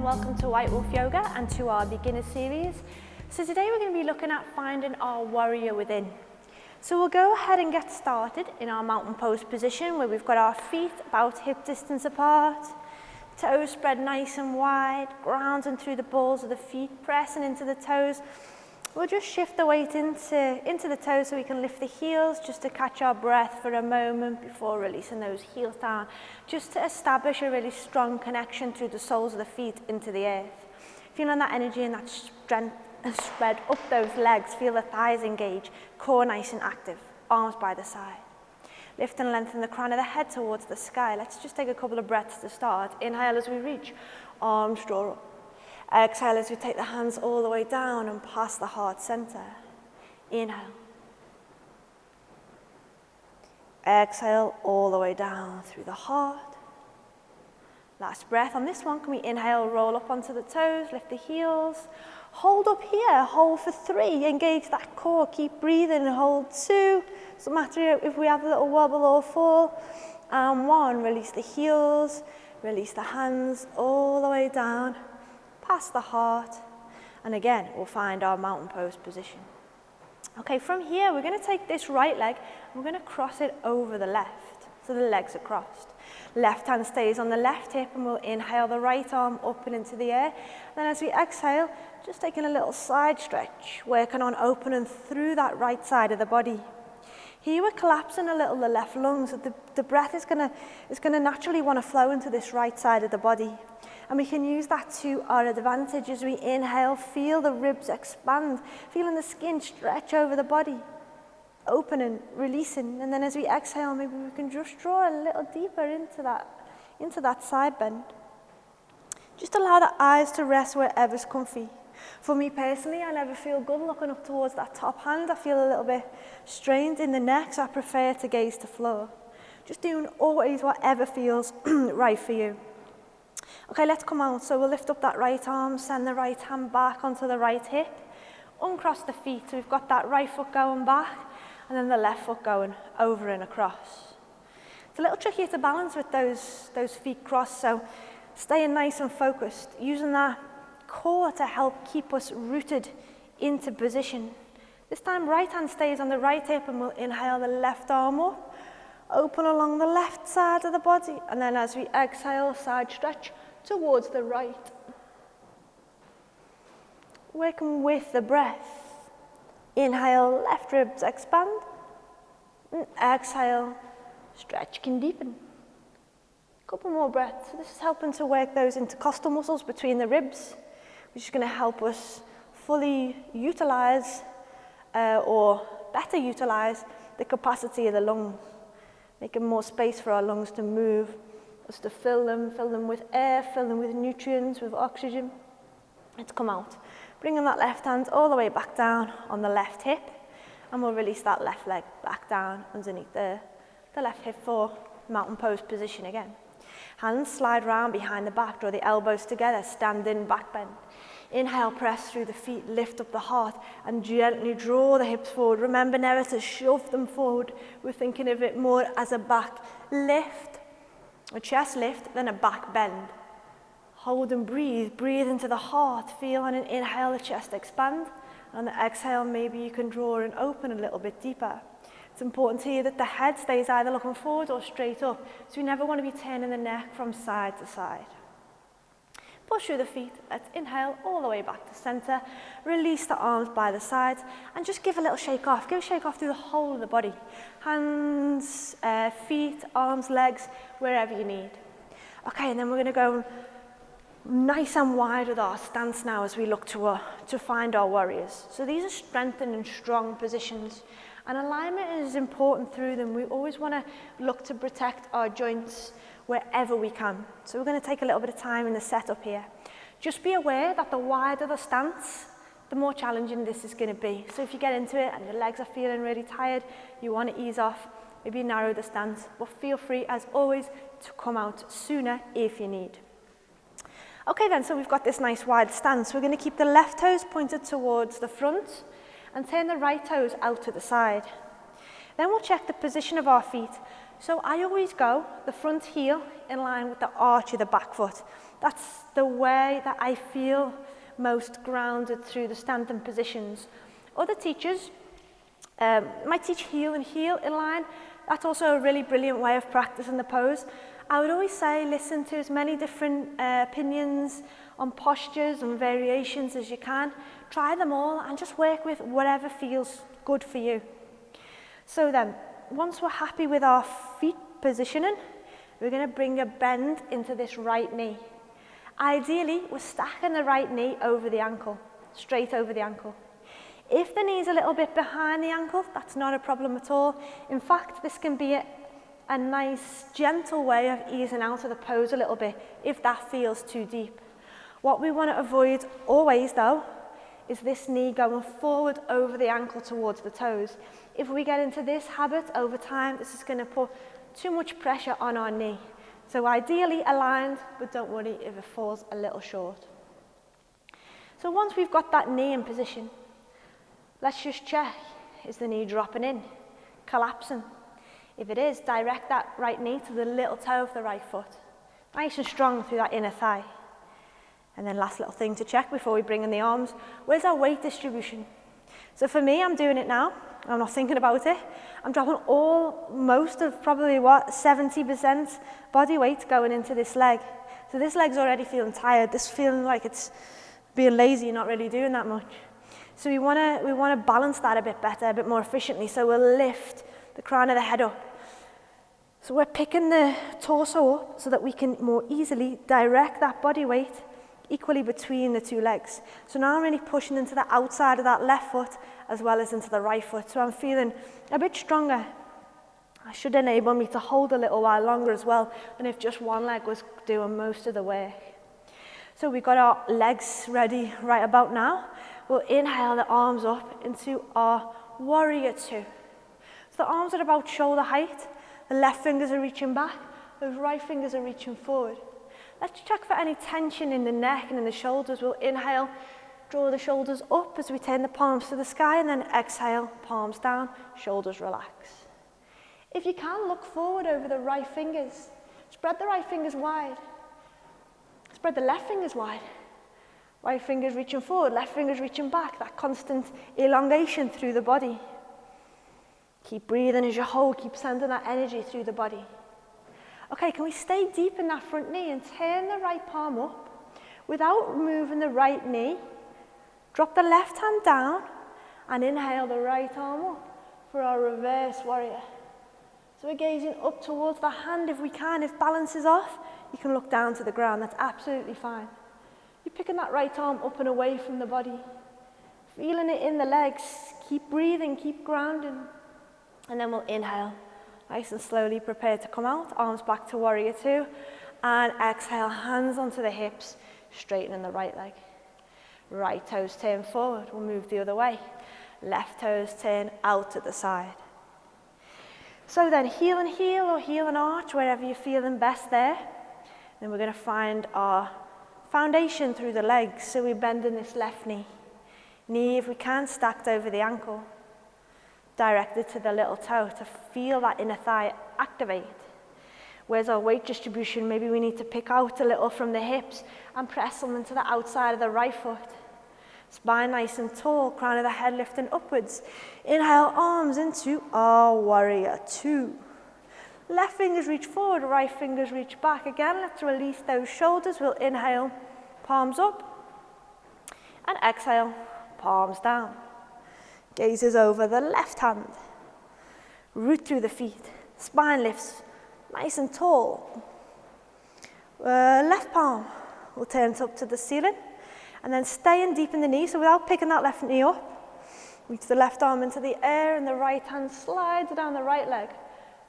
welcome to White Wolf Yoga and to our beginner series. So today we're going to be looking at finding our warrior within. So we'll go ahead and get started in our mountain pose position where we've got our feet about hip distance apart, toes spread nice and wide, grounding through the balls of the feet, pressing into the toes. We'll just shift the weight into the toes so we can lift the heels just to catch our breath for a moment before releasing those heels down, just to establish a really strong connection through the soles of the feet into the earth. Feeling that energy and that strength and spread up those legs, feel the thighs engage, core nice and active, arms by the side. Lift and lengthen the crown of the head towards the sky. Let's just take a couple of breaths to start. Inhale as we reach, arms draw up. Exhale as we take the hands all the way down and past the heart center. Inhale. Exhale all the way down through the heart. Last breath on this one. Can we inhale, roll up onto the toes, lift the heels. Hold up here, hold for 3, engage that core, keep breathing, hold 2. Doesn't matter if we have a little wobble or fall. And 1, release the heels, release the hands all the way down. Past the heart, and again we'll find our mountain pose position. Okay, from here we're going to take this right leg and we're going to cross it over the left, so the legs are crossed. Left hand stays on the left hip and we'll inhale the right arm up and into the air. Then as we exhale, just taking a little side stretch, working on opening through that right side of the body. Here we're collapsing a little the left lungs, so the breath is going to naturally want to flow into this right side of the body. And we can use that to our advantage as we inhale, feel the ribs expand, feeling the skin stretch over the body, opening, releasing. And then as we exhale, maybe we can just draw a little deeper into that side bend. Just allow the eyes to rest wherever's comfy. For me personally, I never feel good looking up towards that top hand. I feel a little bit strained in the neck, so I prefer to gaze to floor. Just doing always whatever feels right for you. Okay, let's come out. So we'll lift up that right arm, send the right hand back onto the right hip, uncross the feet. So we've got that right foot going back and then the left foot going over and across. It's a little trickier to balance with those feet crossed, so staying nice and focused, using that core to help keep us rooted into position. This time right hand stays on the right hip and we'll inhale the left arm up, open along the left side of the body, and then as we exhale, side stretch towards the right. Working with the breath. Inhale, left ribs expand. And exhale, stretch can deepen. Couple more breaths. So this is helping to work those intercostal muscles between the ribs, which is going to help us fully utilize or better utilize the capacity of the lungs, making more space for our lungs to move, us to fill them with air, fill them with nutrients, with oxygen. Let's come out. Bringing that left hand all the way back down on the left hip, and we'll release that left leg back down underneath the left hip for mountain pose position again. Hands slide round behind the back, draw the elbows together, standing back bend. Inhale, press through the feet, lift up the heart, and gently draw the hips forward. Remember never to shove them forward. We're thinking of it more as a back lift, a chest lift, then a back bend. Hold and breathe. Breathe into the heart. Feel on an inhale the chest expand. On the exhale, maybe you can draw and open a little bit deeper. It's important here that the head stays either looking forward or straight up. So we never want to be turning the neck from side to side. Push through the feet. Let's inhale all the way back to center. Release the arms by the sides and just give a little shake off. Give a shake off through the whole of the body. Hands, feet, arms, legs, wherever you need. Okay, and then we're going to go nice and wide with our stance now as we look to find our warriors. So these are strengthened and strong positions. And alignment is important through them. We always want to look to protect our joints wherever we can. So we're going to take a little bit of time in the setup here. Just be aware that the wider the stance, the more challenging this is going to be. So if you get into it and your legs are feeling really tired, you want to ease off, maybe narrow the stance, but feel free as always to come out sooner if you need. Okay then, so we've got this nice wide stance. We're going to keep the left toes pointed towards the front and turn the right toes out to the side. Then we'll check the position of our feet. So I always go the front heel in line with the arch of the back foot. That's the way that I feel most grounded through the standing positions. Other teachers might teach heel and heel in line. That's also a really brilliant way of practicing the pose. I would always say listen to as many different opinions on postures and variations as you can. Try them all and just work with whatever feels good for you. So then, once we're happy with our feet positioning, we're going to bring a bend into this right knee. Ideally, we're stacking the right knee over the ankle, straight over the ankle. If the knee's a little bit behind the ankle, that's not a problem at all. In fact, this can be a nice, gentle way of easing out of the pose a little bit if that feels too deep. What we want to avoid always, though, is this knee going forward over the ankle towards the toes. If we get into this habit over time, this is going to put too much pressure on our knee. So ideally aligned, but don't worry if it falls a little short. So once we've got that knee in position, let's just check. Is the knee dropping in, collapsing? If it is, direct that right knee to the little toe of the right foot. Nice and strong through that inner thigh. And then last little thing to check before we bring in the arms, where's our weight distribution? So for me, I'm doing it now. I'm not thinking about it. I'm dropping most of probably 70% body weight going into this leg. So this leg's already feeling tired. This feeling like it's being lazy, not really doing that much. So we want to balance that a bit better, a bit more efficiently. So we'll lift the crown of the head up. So we're picking the torso up so that we can more easily direct that body weight equally between the two legs. So now I'm really pushing into the outside of that left foot as well as into the right foot. So I'm feeling a bit stronger. That should enable me to hold a little while longer as well than if just one leg was doing most of the work. So we've got our legs ready right about now. We'll inhale the arms up into our warrior two. So the arms are about shoulder height. The left fingers are reaching back. Those right fingers are reaching forward. Let's check for any tension in the neck and in the shoulders. We'll inhale, draw the shoulders up as we turn the palms to the sky, and then exhale, palms down, shoulders relax. If you can, look forward over the right fingers. Spread the right fingers wide. Spread the left fingers wide. Right fingers reaching forward, left fingers reaching back. That constant elongation through the body. Keep breathing as you hold, keep sending that energy through the body. Okay, can we stay deep in that front knee and turn the right palm up without moving the right knee? Drop the left hand down and inhale the right arm up for our reverse warrior. So we're gazing up towards the hand if we can. If balance is off, you can look down to the ground. That's absolutely fine. You're picking that right arm up and away from the body. Feeling it in the legs. Keep breathing, keep grounding. And then we'll inhale. Nice and slowly prepare to come out. Arms back to warrior two. And exhale, hands onto the hips, straightening the right leg. Right toes turn forward. We'll move the other way. Left toes turn out to the side. So then heel and heel or heel and arch, wherever you're feeling best there. Then we're going to find our foundation through the legs. So we're bending this left knee. Knee, if we can, stacked over the ankle. Directed to the little toe to feel that inner thigh activate. Where's our weight distribution? Maybe we need to pick out a little from the hips and press them into the outside of the right foot. Spine nice and tall, crown of the head lifting upwards. Inhale, arms into our warrior two. Left fingers reach forward, right fingers reach back. Again, let's release those shoulders. We'll inhale, palms up. And exhale, palms down. Gazes over the left hand. Root through the feet. Spine lifts nice and tall. Left palm will turn up to the ceiling. And then staying deep in the knee. So without picking that left knee up, reach the left arm into the air and the right hand slides down the right leg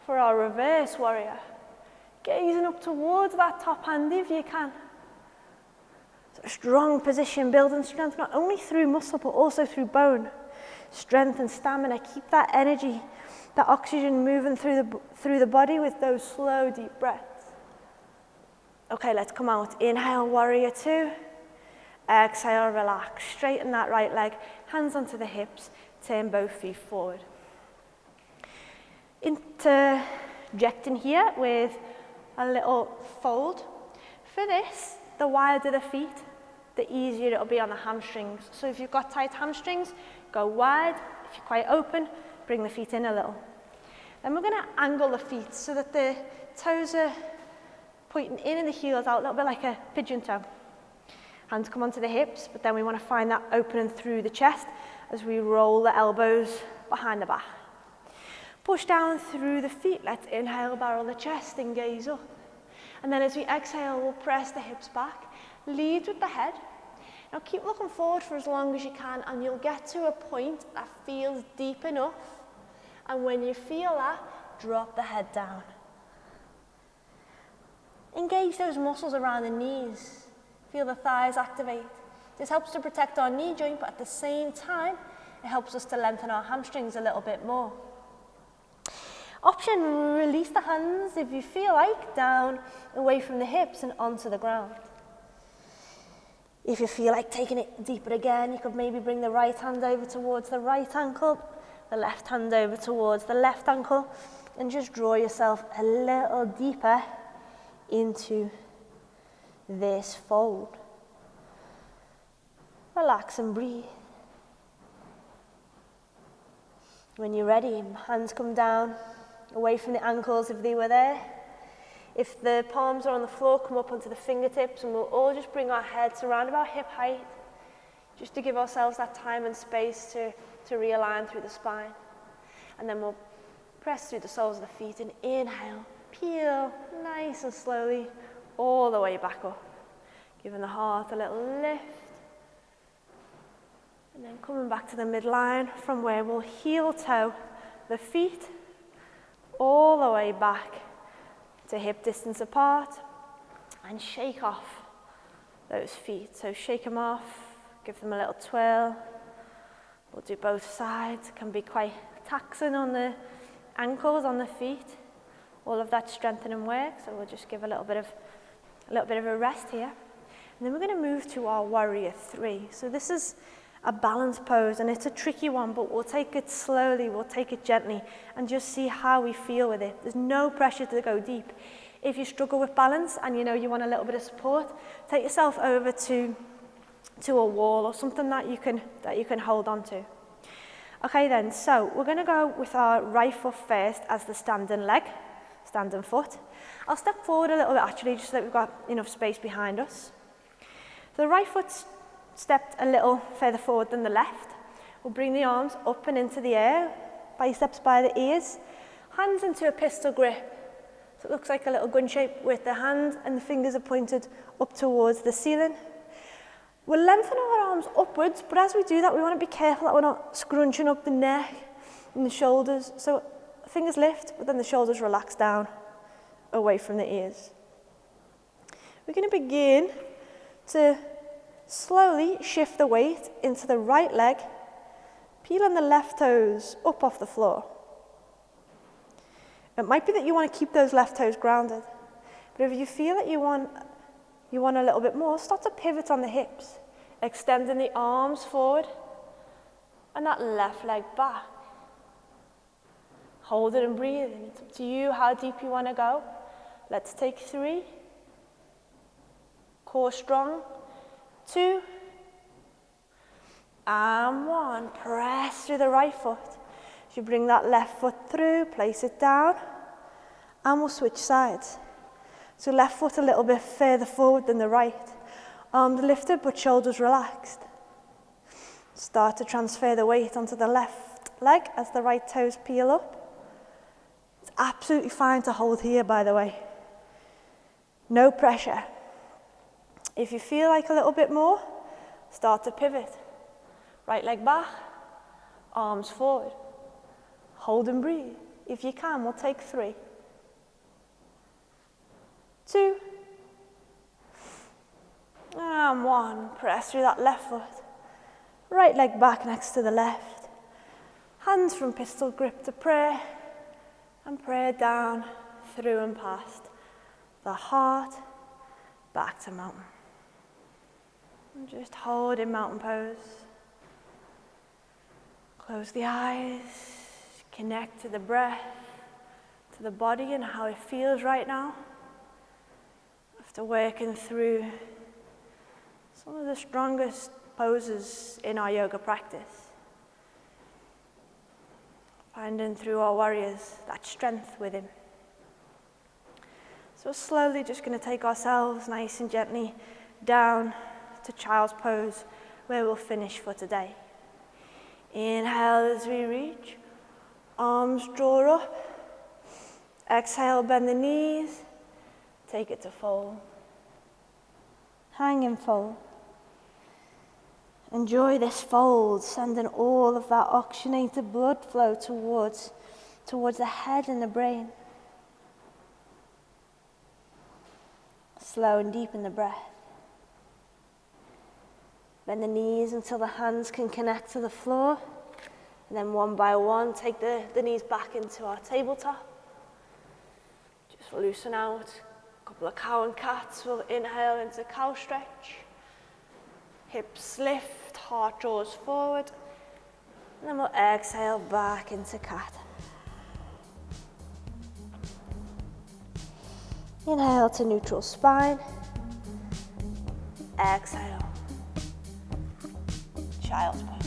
for our reverse warrior. Gazing up towards that top hand if you can. So a strong position, building strength not only through muscle but also through bone. Strength and stamina, keep that energy, that oxygen moving through the body with those slow, deep breaths. Okay, let's come out. Inhale, warrior two. Exhale, relax. Straighten that right leg, hands onto the hips, turn both feet forward. Interjecting here with a little fold. For this, the wider the feet, the easier it'll be on the hamstrings. So if you've got tight hamstrings, go wide. If you're quite open, bring the feet in a little. Then we're going to angle the feet so that the toes are pointing in and the heels out, a little bit like a pigeon toe. Hands come onto the hips, but then we want to find that opening through the chest as we roll the elbows behind the back. Push down through the feet. Let's inhale, barrel the chest and gaze up. And then as we exhale, we'll press the hips back. Lead with the head. Now keep looking forward for as long as you can, and you'll get to a point that feels deep enough. And when you feel that, drop the head down. Engage those muscles around the knees. Feel the thighs activate. This helps to protect our knee joint, but at the same time, it helps us to lengthen our hamstrings a little bit more. Option, release the hands if you feel like, down, away from the hips and onto the ground. If you feel like taking it deeper again, you could maybe bring the right hand over towards the right ankle, the left hand over towards the left ankle, and just draw yourself a little deeper into this fold. Relax and breathe. When you're ready, hands come down, away from the ankles if they were there. If the palms are on the floor, come up onto the fingertips, and we'll all just bring our heads around about hip height, just to give ourselves that time and space to realign through the spine. And then we'll press through the soles of the feet and inhale, peel nice and slowly all the way back up, giving the heart a little lift. And then coming back to the midline from where we'll heel toe the feet all the way back to hip distance apart and shake off those feet. So shake them off, give them a little twirl. We'll do both sides. It can be quite taxing on the ankles, on the feet. All of that strengthening work, so we'll just give a little bit of a rest here. And then we're going to move to our warrior 3. So this is a balance pose, and it's a tricky one, but we'll take it slowly, we'll take it gently, and just see how we feel with it. There's no pressure to go deep. If you struggle with balance and you know you want a little bit of support, take yourself over to a wall or something that you can hold on to. Okay then, so we're going to go with our right foot first as the standing leg, standing foot. I'll step forward a little bit actually, just so that we've got enough space behind us. So the right foot's stepped a little further forward than the left. We'll bring the arms up and into the air, biceps by the ears, hands into a pistol grip. So it looks like a little gun shape with the hand and the fingers are pointed up towards the ceiling. We'll lengthen our arms upwards, but as we do that, we want to be careful that we're not scrunching up the neck and the shoulders. So fingers lift, but then the shoulders relax down away from the ears. We're going to begin to slowly shift the weight into the right leg, peeling the left toes up off the floor. It might be that you want to keep those left toes grounded, but if you feel that you want a little bit more, start to pivot on the hips, extending the arms forward and that left leg back. Hold it and breathe. It's up to you how deep you want to go. Let's take 3. Core strong. 2. And 1. Press through the right foot. As you bring that left foot through, place it down, and we'll switch sides. So left foot a little bit further forward than the right. Arms lifted but shoulders relaxed. Start to transfer the weight onto the left leg as the right toes peel up. It's absolutely fine to hold here, by the way. No pressure. If you feel like a little bit more, start to pivot. Right leg back, arms forward. Hold and breathe. If you can, we'll take 3. 2. And 1. Press through that left foot. Right leg back next to the left. Hands from pistol grip to prayer. And prayer down, through and past the heart, back to mountain. And just hold in mountain pose. Close the eyes, connect to the breath, to the body and how it feels right now. After working through It's one of the strongest poses in our yoga practice. Finding through our warriors that strength within. So we're slowly just going to take ourselves nice and gently down to child's pose, where we'll finish for today. Inhale as we reach, arms draw up. Exhale, bend the knees, take it to fold. Hang and fold. Enjoy this fold, sending all of that oxygenated blood flow towards the head and the brain. Slow and deepen the breath. Bend the knees until the hands can connect to the floor. And then one by one, take the knees back into our tabletop. Just loosen out. A couple of cow and cats. We'll inhale into cow stretch. Hips lift, heart draws forward. And then we'll exhale back into cat. Inhale to neutral spine. Exhale. Child's pose.